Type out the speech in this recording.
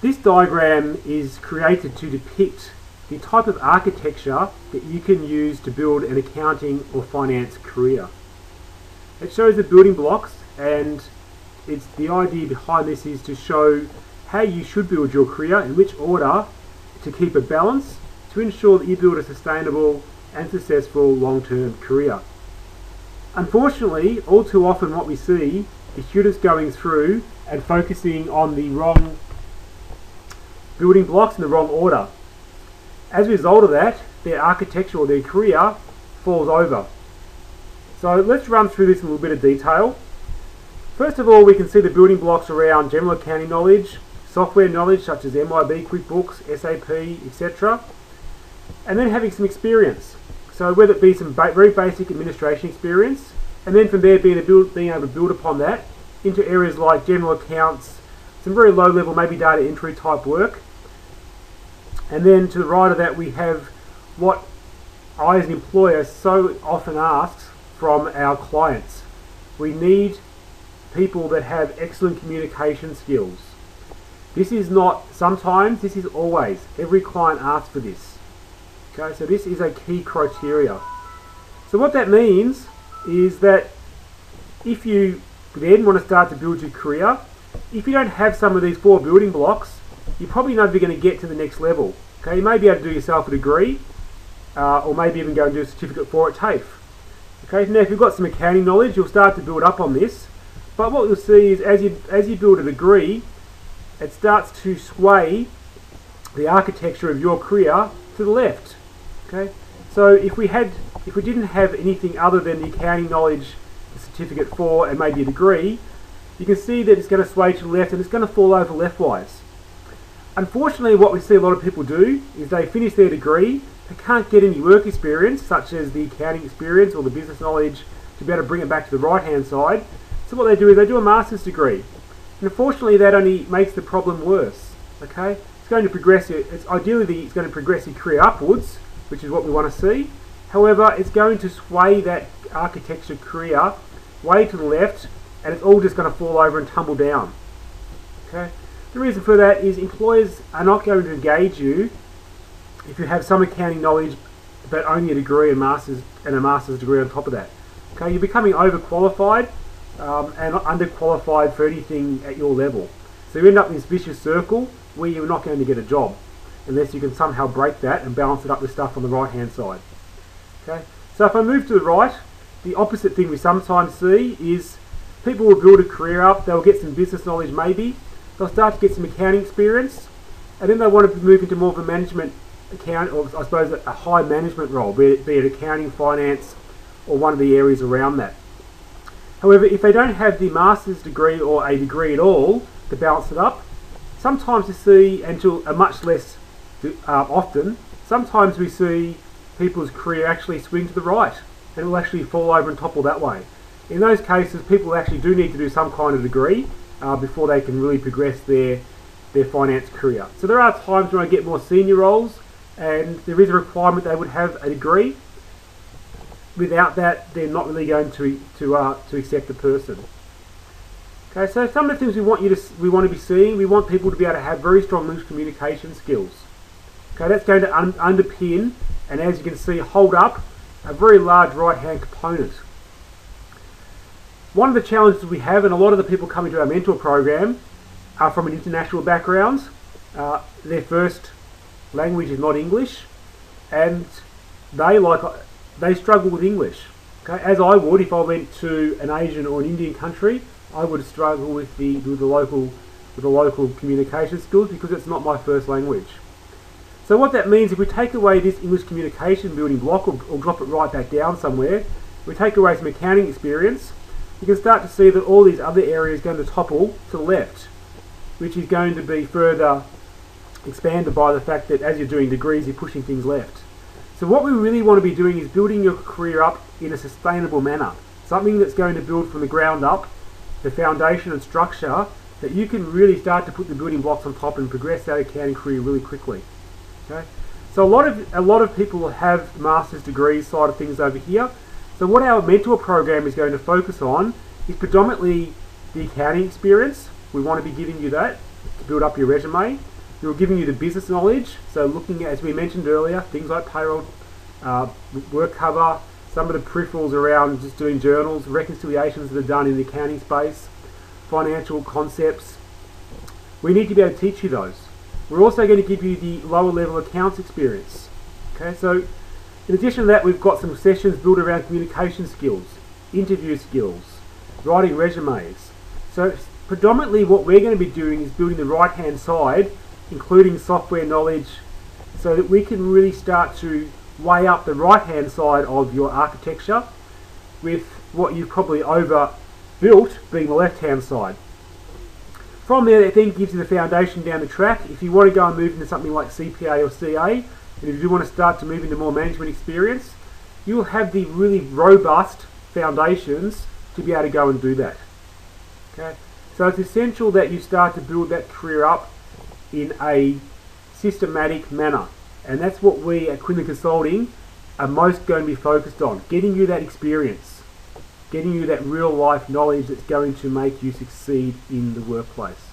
This diagram is created to depict the type of architecture that you can use to build an accounting or finance career. It shows the building blocks, and the idea behind this is to show how you should build your career, in which order, to keep a balance, to ensure that you build a sustainable and successful long-term career. Unfortunately, all too often what we see is students going through and focusing on the wrong building blocks in the wrong order. As a result of that, their architecture or their career falls over. So let's run through this in a little bit of detail. First of all, we can see the building blocks around general accounting knowledge, software knowledge such as MIB, QuickBooks, SAP, etc. And then having some experience. So whether it be some very basic administration experience, and then from there being able to build upon that into areas like general accounts, some very low level, maybe data entry type work. And then to the right of that we have what I as an employer so often ask from our clients. We need people that have excellent communication skills. This is not sometimes, this is always. Every client asks for this. Okay, so this is a key criteria. So what that means is that if you then want to start to build your career, if you don't have some of these 4 building blocks, you're probably never going to get to the next level. Okay, you may be able to do yourself a degree, or maybe even go and do a certificate for it, TAFE. Okay, now if you've got some accounting knowledge, you'll start to build up on this. But what you'll see is as you build a degree, it starts to sway the architecture of your career to the left. Okay, so if we didn't have anything other than the accounting knowledge, the certificate for, and maybe a degree, you can see that it's going to sway to the left and it's going to fall over leftwise. Unfortunately, what we see a lot of people do is they finish their degree, they can't get any work experience, such as the accounting experience or the business knowledge, to be able to bring it back to the right hand side. So what they do is they do a master's degree. And unfortunately that only makes the problem worse. Okay? It's going to progress ideally it's going to progress your career upwards, which is what we want to see. However, it's going to sway that architecture career way to the left, and it's all just going to fall over and tumble down. Okay? The reason for that is employers are not going to engage you if you have some accounting knowledge but only a degree and a master's degree on top of that. Okay, you're becoming overqualified and underqualified for anything at your level. So you end up in this vicious circle where you're not going to get a job unless you can somehow break that and balance it up with stuff on the right hand side. Okay, so if I move to the right, the opposite thing we sometimes see is people will build a career up, they'll get some business knowledge maybe, they'll start to get some accounting experience, and then they want to move into more of a management account, or I suppose a high management role, be it accounting, finance, or one of the areas around that. However, if they don't have the master's degree or a degree at all to balance it up, sometimes we see, and to a much less often, sometimes we see people's career actually swing to the right, and it will actually fall over and topple that way. In those cases, people actually do need to do some kind of degree before they can really progress their finance career. So there are times when I get more senior roles and there is a requirement they would have a degree. Without that, they're not really going to accept the person. Okay, so some of the things we want to be seeing, we want people to be able to have very strong English communication skills. Okay, that's going to underpin, and as you can see, hold up a very large right-hand component. One of the challenges we have, and a lot of the people coming to our mentor program are from an international background. Their first language is not English, and they struggle with English. Okay, as I would if I went to an Asian or an Indian country, I would struggle with the local communication skills because it's not my first language. So what that means, if we take away this English communication building block, or drop it right back down somewhere, we take away some accounting experience, you can start to see that all these other areas are going to topple to the left, which is going to be further expanded by the fact that as you're doing degrees, you're pushing things left. So what we really want to be doing is building your career up in a sustainable manner, something that's going to build from the ground up, the foundation and structure, that you can really start to put the building blocks on top and progress that accounting career really quickly. Okay? So a lot of people have master's degrees side of things over here. So what our mentor program is going to focus on is predominantly the accounting experience. We want to be giving you that to build up your resume. We're giving you the business knowledge, so looking at, as we mentioned earlier, things like payroll, work cover, some of the peripherals around just doing journals, reconciliations that are done in the accounting space, financial concepts. We need to be able to teach you those. We're also going to give you the lower level accounts experience. Okay, so in addition to that, we've got some sessions built around communication skills, interview skills, writing resumes. So predominantly what we're going to be doing is building the right hand side, including software knowledge, so that we can really start to weigh up the right hand side of your architecture with what you've probably overbuilt being the left hand side. From there, it then gives you the foundation down the track. If you want to go and move into something like CPA or CA, and if you do want to start to move into more management experience, you'll have the really robust foundations to be able to go and do that. Okay, so it's essential that you start to build that career up in a systematic manner, and that's what we at Quinlan Consulting are most going to be focused on, getting you that experience, getting you that real life knowledge that's going to make you succeed in the workplace.